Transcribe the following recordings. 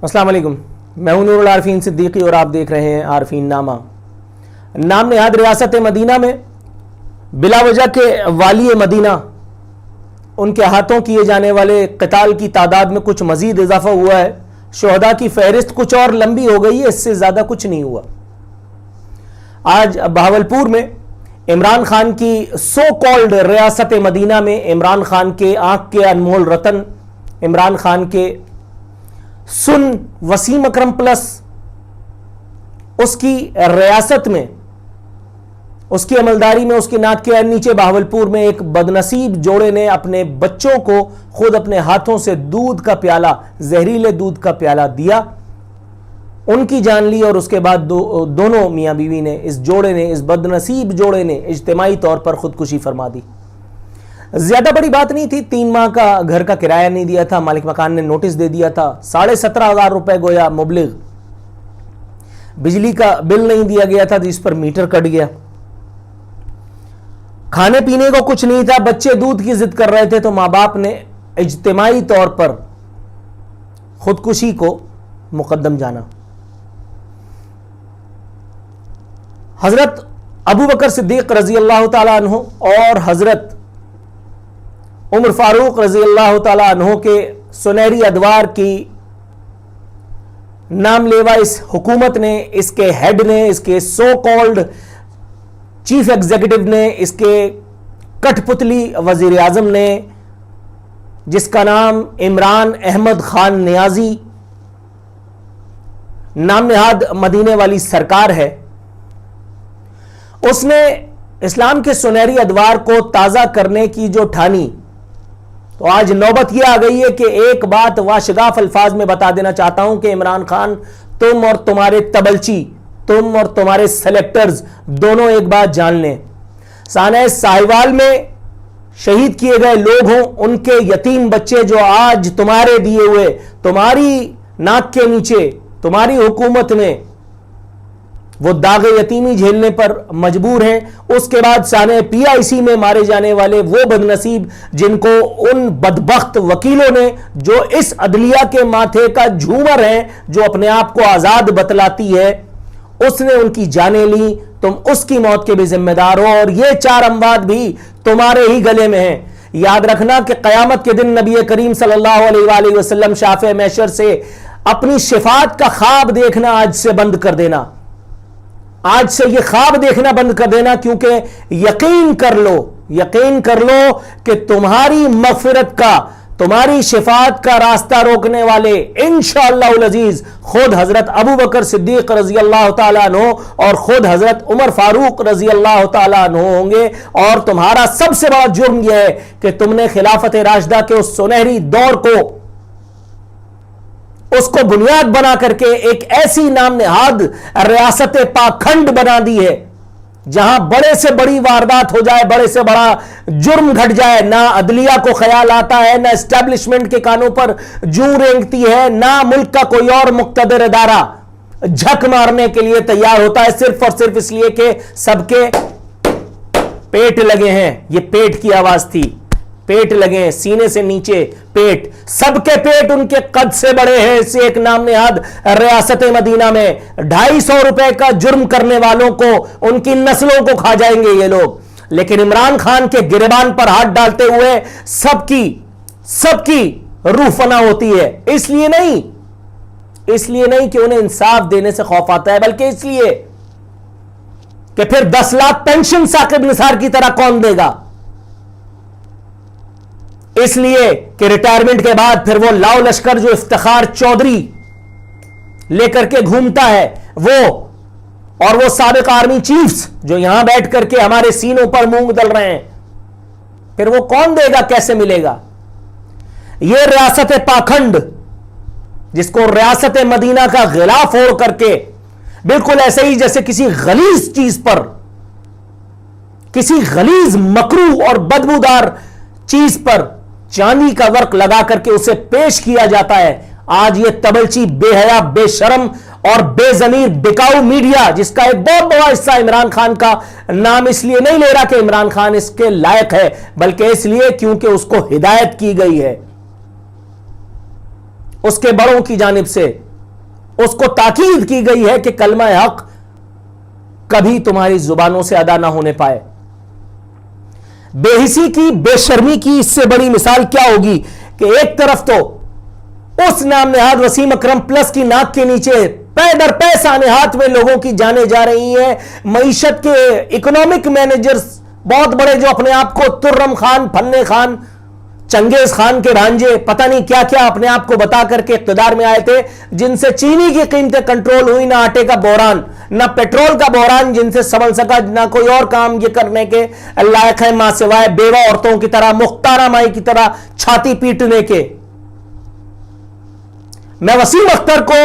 السلام علیکم، میں ہوں نور العارفین صدیقی اور آپ دیکھ رہے ہیں عارفین نامہ۔ نام نہاد ریاست مدینہ میں بلا وجہ کے والی مدینہ ان کے ہاتھوں کیے جانے والے قتال کی تعداد میں کچھ مزید اضافہ ہوا ہے۔ شہداء کی فہرست کچھ اور لمبی ہو گئی ہے، اس سے زیادہ کچھ نہیں ہوا۔ آج بہاولپور میں عمران خان کی سو کالڈ ریاست مدینہ میں عمران خان کے آنکھ کے انمول رتن، عمران خان کے سن وسیم اکرم پلس، اس کی ریاست میں، اس کی عملداری میں، اس کی ناک کے نیچے بہاولپور میں ایک بدنصیب جوڑے نے اپنے بچوں کو خود اپنے ہاتھوں سے دودھ کا پیالہ، زہریلے دودھ کا پیالہ دیا، ان کی جان لی، اور اس کے بعد دونوں میاں بیوی نے، اس جوڑے نے، اس بدنصیب جوڑے نے اجتماعی طور پر خودکشی فرما دی۔ زیادہ بڑی بات نہیں تھی، 3 ماہ کا گھر کا کرایہ نہیں دیا تھا، مالک مکان نے نوٹس دے دیا تھا، 17,500 روپے گویا مبلغ، بجلی کا بل نہیں دیا گیا تھا جس پر میٹر کٹ گیا، کھانے پینے کو کچھ نہیں تھا، بچے دودھ کی ضد کر رہے تھے، تو ماں باپ نے اجتماعی طور پر خودکشی کو مقدم جانا۔ حضرت ابوبکر صدیق رضی اللہ تعالیٰ عنہ اور حضرت عمر فاروق رضی اللہ تعالیٰ عنہ کے سنہری ادوار کی نام لیوا اس حکومت نے، اس کے ہیڈ نے، اس کے سو کالڈ چیف ایگزیکٹو نے، اس کے کٹ پتلی وزیر اعظم نے، جس کا نام عمران احمد خان نیازی، نام نہاد مدینے والی سرکار ہے، اس نے اسلام کے سنہری ادوار کو تازہ کرنے کی جو ٹھانی، تو آج نوبت یہ آ گئی ہے کہ ایک بات واشگاف الفاظ میں بتا دینا چاہتا ہوں کہ عمران خان، تم اور تمہارے تبلچی، تم اور تمہارے سلیکٹرز دونوں ایک بات جان لیں، سانحہ ساہیوال میں شہید کیے گئے لوگ ہوں، ان کے یتیم بچے جو آج تمہارے دیے ہوئے، تمہاری ناک کے نیچے، تمہاری حکومت میں وہ داغ یتیمی جھیلنے پر مجبور ہیں، اس کے بعد سانحہ پی آئی سی میں مارے جانے والے وہ بدنصیب جن کو ان بدبخت وکیلوں نے، جو اس عدلیہ کے ماتھے کا جھومر ہیں، جو اپنے آپ کو آزاد بتلاتی ہے، اس نے ان کی جانیں لی، تم اس کی موت کے بھی ذمہ دار ہو، اور یہ 4 اموات بھی تمہارے ہی گلے میں ہیں۔ یاد رکھنا کہ قیامت کے دن نبی کریم صلی اللہ علیہ وآلہ وسلم شافع محشر سے اپنی شفاعت کا خواب دیکھنا آج سے بند کر دینا، آج سے یہ خواب دیکھنا بند کر دینا، کیونکہ یقین کر لو کہ تمہاری مغفرت کا، تمہاری شفاعت کا راستہ روکنے والے انشاءاللہ العزیز خود حضرت ابوبکر صدیق رضی اللہ تعالیٰ عنہ اور خود حضرت عمر فاروق رضی اللہ تعالیٰ عنہ ہوں گے، اور تمہارا سب سے بڑا جرم یہ ہے کہ تم نے خلافت راشدہ کے اس سنہری دور کو، اس کو بنیاد بنا کر کے ایک ایسی نام نہاد ریاست پاکھنڈ بنا دی ہے جہاں بڑے سے بڑی واردات ہو جائے، بڑے سے بڑا جرم گھٹ جائے، نہ عدلیہ کو خیال آتا ہے، نہ اسٹیبلشمنٹ کے کانوں پر جوں رینگتی ہے، نہ ملک کا کوئی اور مقتدر ادارہ جھک مارنے کے لیے تیار ہوتا ہے، صرف اور صرف اس لیے کہ سب کے پیٹ لگے ہیں۔ یہ پیٹ کی آواز تھی، پیٹ لگے ہیں، سینے سے نیچے پیٹ، سب کے پیٹ ان کے قد سے بڑے ہیں۔ اس ایک نام نہاد ریاست مدینہ میں 250 روپے کا جرم کرنے والوں کو، ان کی نسلوں کو کھا جائیں گے یہ لوگ، لیکن عمران خان کے گریبان پر ہاتھ ڈالتے ہوئے سب کی روح فنا ہوتی ہے۔ اس لیے نہیں کہ انہیں انصاف دینے سے خوف آتا ہے، بلکہ اس لیے کہ پھر 10 لاکھ پینشن ثاقب نثار کی طرح کون دے گا، اس لیے کہ ریٹائرمنٹ کے بعد پھر وہ لاؤ لشکر جو افتخار چودھری لے کر کے گھومتا ہے، وہ اور وہ سابق آرمی چیفز جو یہاں بیٹھ کر کے ہمارے سینوں پر مونگ دل رہے ہیں، پھر وہ کون دے گا، کیسے ملے گا؟ یہ ریاست پاکھنڈ جس کو ریاست مدینہ کا غلاف اوڑھ کر کے، بالکل ایسے ہی جیسے کسی غلیظ چیز پر، کسی غلیظ مکروہ اور بدبودار چیز پر چاندی کا ورق لگا کر کے اسے پیش کیا جاتا ہے، آج یہ تبلچی، بے حیا، بے شرم اور بے ضمیر بکاؤ میڈیا، جس کا ایک بہت بڑا حصہ عمران خان کا نام اس لیے نہیں لے رہا کہ عمران خان اس کے لائق ہے، بلکہ اس لیے کیونکہ اس کو ہدایت کی گئی ہے اس کے بڑوں کی جانب سے اس کو تاکید کی گئی ہے کہ کلمہ حق کبھی تمہاری زبانوں سے ادا نہ ہونے پائے. بے حسی کی، بے شرمی کی اس سے بڑی مثال کیا ہوگی کہ ایک طرف تو اس نام نہاد وسیم اکرم پلس کی ناک کے نیچے پے در پے سانحات میں لوگوں کی جانیں جا رہی ہیں. معیشت کے اکنامک مینیجرز بہت بڑے جو اپنے آپ کو ترم خان، پھنے خان، چنگیز خان کے بھانجے، پتہ نہیں کیا کیا اپنے آپ کو بتا کر کے اقتدار میں آئے تھے، جن سے چینی کی قیمتیں کنٹرول ہوئی، نہ آٹے کا بحران، نہ پیٹرول کا بحران جن سے سنبھل سکا، نہ کوئی اور کام یہ کرنے کے لائق ہے ماں سوائے بیوہ عورتوں کی طرح، مختارہ مائی کی طرح چھاتی پیٹنے کے. میں وسیم اختر کو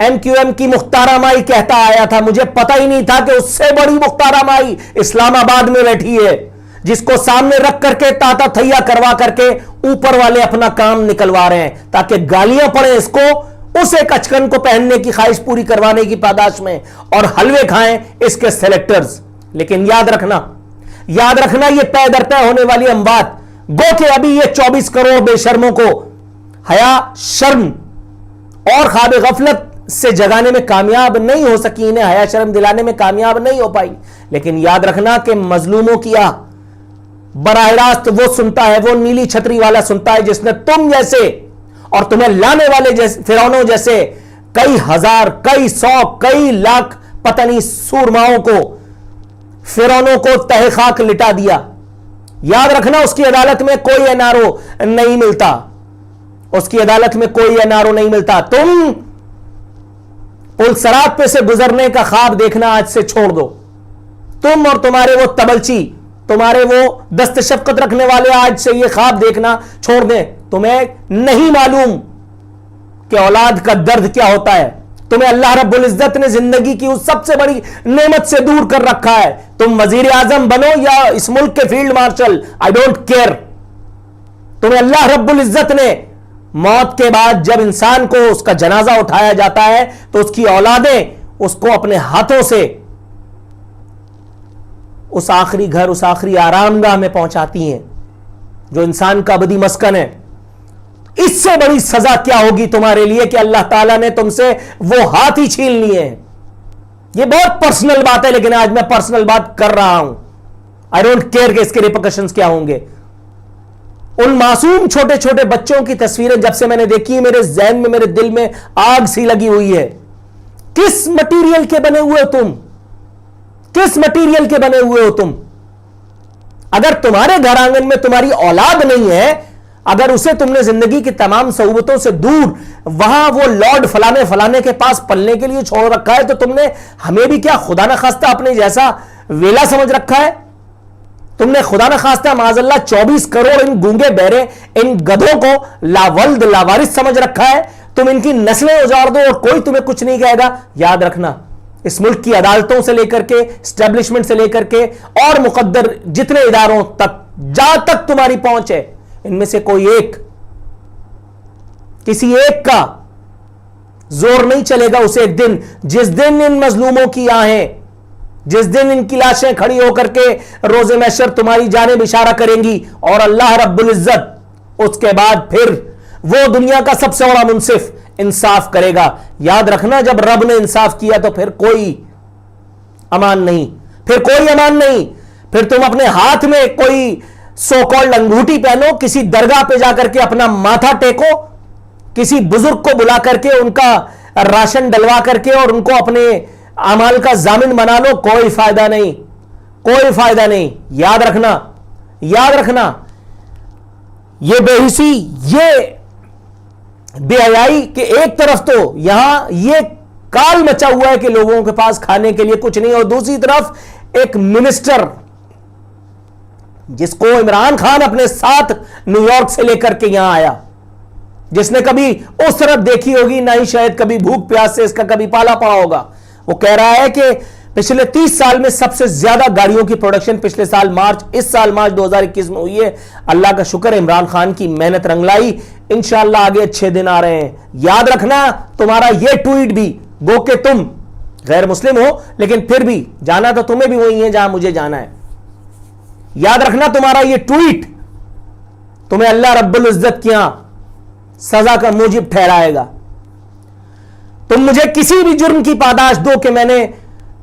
ایم کیو ایم کی مختارہ مائی کہتا آیا تھا، مجھے پتہ ہی نہیں تھا کہ اس سے بڑی مختارہ مائی اسلام آباد میں بیٹھی ہے، جس کو سامنے رکھ کر کے تاتا تھیا کروا کر کے اوپر والے اپنا کام نکلوا رہے ہیں تاکہ گالیاں پڑیں اس کو، اس ایک اچکن کو پہننے کی خواہش پوری کروانے کی پاداش میں، اور حلوے کھائیں اس کے سیلیکٹرز. لیکن یاد رکھنا یہ پے در پے ہونے والی اموات، گو کہ ابھی یہ 24 کروڑ بے شرموں کو حیا، شرم اور خواب غفلت سے جگانے میں کامیاب نہیں ہو سکی، انہیں حیا شرم دلانے میں کامیاب نہیں ہو پائی. لیکن یاد رکھنا کہ مظلوموں کی آہ براہ راست وہ سنتا ہے، وہ نیلی چھتری والا سنتا ہے جس نے تم جیسے اور تمہیں لانے والے جیسے فرعونوں جیسے کئی ہزار، کئی سو، کئی لاکھ پتہ نہیں سورماؤں کو، فرعونوں کو تہہ خاک لٹا دیا. یاد رکھنا اس کی عدالت میں کوئی این آر او نہیں ملتا، اس کی عدالت میں کوئی این آر او نہیں ملتا. تم پل صراط پہ سے گزرنے کا خواب دیکھنا آج سے چھوڑ دو. تم اور تمہارے وہ تبلچی، تمہارے وہ دست شفقت رکھنے والے آج سے یہ خواب دیکھنا چھوڑ دیں. تمہیں نہیں معلوم کہ اولاد کا درد کیا ہوتا ہے. تمہیں اللہ رب العزت نے زندگی کی اس سب سے بڑی نعمت سے دور کر رکھا ہے. تم وزیر اعظم بنو یا اس ملک کے field marshal, I don't care. تمہیں اللہ رب العزت نے موت کے بعد جب انسان کو اس کا جنازہ اٹھایا جاتا ہے تو اس کی اولادیں اس کو اپنے ہاتھوں سے اس آخری گھر، اس آخری آرام گاہ میں پہنچاتی ہیں جو انسان کا ابدی مسکن ہے. اس سے بڑی سزا کیا ہوگی تمہارے لیے کہ اللہ تعالیٰ نے تم سے وہ ہاتھ ہی چھین لیے ہیں. یہ بہت پرسنل بات ہے لیکن آج میں پرسنل بات کر رہا ہوں. آئی ڈونٹ کیئر کہ اس کے ریپرکشنز کیا ہوں گے. ان معصوم چھوٹے چھوٹے بچوں کی تصویریں جب سے میں نے دیکھی میرے ذہن میں، میرے دل میں آگ سی لگی ہوئی ہے. کس مٹیریل کے بنے ہوئے ہو تم؟ کس مٹیریل کے بنے ہوئے ہو تم؟ اگر تمہارے گھر آنگن میں تمہاری اولاد نہیں ہے، اگر اسے تم نے زندگی کی تمام صعوبتوں سے دور وہاں وہ لارڈ فلانے کے پاس پلنے کے لیے چھوڑ رکھا ہے، تو تم نے ہمیں بھی کیا خدا نہ خواستہ اپنے جیسا ویلا سمجھ رکھا ہے؟ تم نے خدا نہ خواستہ معاذ اللہ 24 کروڑ ان گونگے بہرے، ان گدھوں کو لاولد لاوارث سمجھ رکھا ہے. تم ان کی نسلیں اجاڑ دو اور کوئی تمہیں کچھ نہیں کہے گا. یاد رکھنا اس ملک کی عدالتوں سے لے کر کے، اسٹیبلشمنٹ سے لے کر کے اور مقدر جتنے اداروں تک، جہاں تک تمہاری پہنچ ہے، ان میں سے کوئی ایک، کسی ایک کا زور نہیں چلے گا اسے ایک دن، جس دن ان مظلوموں کی آہیں، جس دن ان کی لاشیں کھڑی ہو کر کے روز محشر تمہاری جانب اشارہ کریں گی اور اللہ رب العزت اس کے بعد پھر وہ دنیا کا سب سے بڑا منصف انصاف کرے گا. یاد رکھنا جب رب نے انصاف کیا تو پھر کوئی امان نہیں، پھر کوئی امان نہیں. پھر تم اپنے ہاتھ میں کوئی سو کالڈ انگوٹھی پہنو، کسی درگاہ پہ جا کر کے اپنا ماتھا ٹیکو، کسی بزرگ کو بلا کر کے ان کا راشن ڈلوا کر کے اور ان کو اپنے اعمال کا ضامن بنا لو، کوئی فائدہ نہیں، کوئی فائدہ نہیں. یاد رکھنا یہ بے حسی، یہ بے حیائی کہ ایک طرف تو یہاں یہ کال مچا ہوا ہے کہ لوگوں کے پاس کھانے کے لیے کچھ نہیں، اور دوسری طرف ایک منسٹر جس کو عمران خان اپنے ساتھ نیو یارک سے لے کر کے یہاں آیا، جس نے کبھی اس طرف دیکھی ہوگی نہ ہی شاید کبھی بھوک پیاس سے اس کا کبھی پالا پڑا ہوگا. وہ کہہ رہا ہے کہ پچھلے 30 سال میں سب سے زیادہ گاڑیوں کی پروڈکشن پچھلے سال اس سال مارچ 2021 میں ہوئی ہے. اللہ کا شکر عمران خان کی محنت رنگ لائی. انشاءاللہ آگے اچھے دن آ رہے ہیں. یاد رکھنا تمہارا یہ ٹویٹ بھی، گو کہ تم غیر مسلم ہو لیکن پھر بھی جانا تو تمہیں بھی وہی ہے جہاں مجھے جانا ہے. یاد رکھنا تمہارا یہ ٹویٹ تمہیں اللہ رب العزت کی یہاں سزا کا موجب ٹھہرائے گا. تم مجھے کسی بھی جرم کی پاداش دو کہ میں نے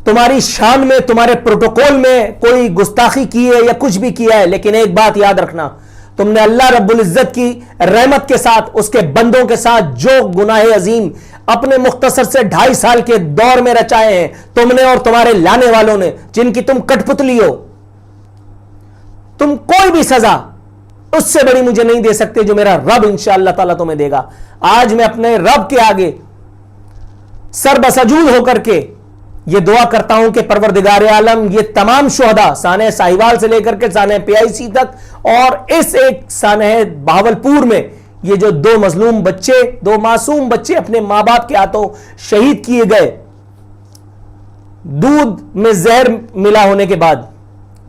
تمہاری شان میں، تمہارے پروٹوکول میں کوئی گستاخی کی ہے یا کچھ بھی کیا ہے، لیکن ایک بات یاد رکھنا، تم نے اللہ رب العزت کی رحمت کے ساتھ، اس کے بندوں کے ساتھ جو گناہ عظیم اپنے مختصر سے 2.5 سال کے دور میں رچائے ہیں، تم نے اور تمہارے لانے والوں نے، جن کی تم کٹ پتلی ہو، تم کوئی بھی سزا اس سے بڑی مجھے نہیں دے سکتے جو میرا رب انشاءاللہ تعالیٰ تمہیں دے گا۔ آج میں اپنے رب کے آگے سر بسجود ہو کر کے یہ دعا کرتا ہوں کہ پروردگار عالم یہ تمام شہداء سانحہ ساہیوال سے لے کر کے سانحہ PIC تک اور اس ایک سانحہ بہاولپور میں یہ جو 2 مظلوم بچے، 2 معصوم بچے اپنے ماں باپ کے ہاتھوں شہید کیے گئے دودھ میں زہر ملا ہونے کے بعد،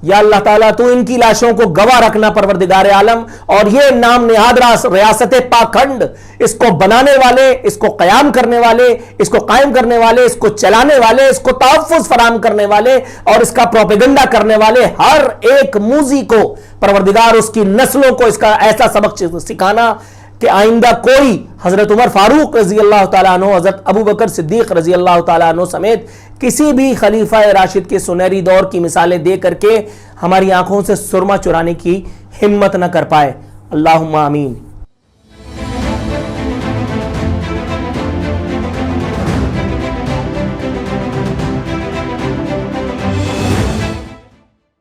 یا اللہ تعالیٰ تو ان کی لاشوں کو گواہ رکھنا پروردگار عالم، اور یہ نام نہاد ریاست پاکھنڈ، اس کو بنانے والے، اس کو قیام کرنے والے، اس کو قائم کرنے والے، اس کو چلانے والے، اس کو تحفظ فراہم کرنے والے اور اس کا پروپیگنڈا کرنے والے ہر ایک موذی کو پروردگار اس کی نسلوں کو اس کا ایسا سبق سکھانا کہ آئندہ کوئی حضرت عمر فاروق رضی اللہ تعالیٰ عنہ، حضرت ابو بکر صدیق رضی اللہ تعالیٰ عنہ سمیت کسی بھی خلیفہ راشد کے سنہری دور کی مثالیں دے کر کے ہماری آنکھوں سے سرما چرانے کی ہمت نہ کر پائے۔ اللہم آمین۔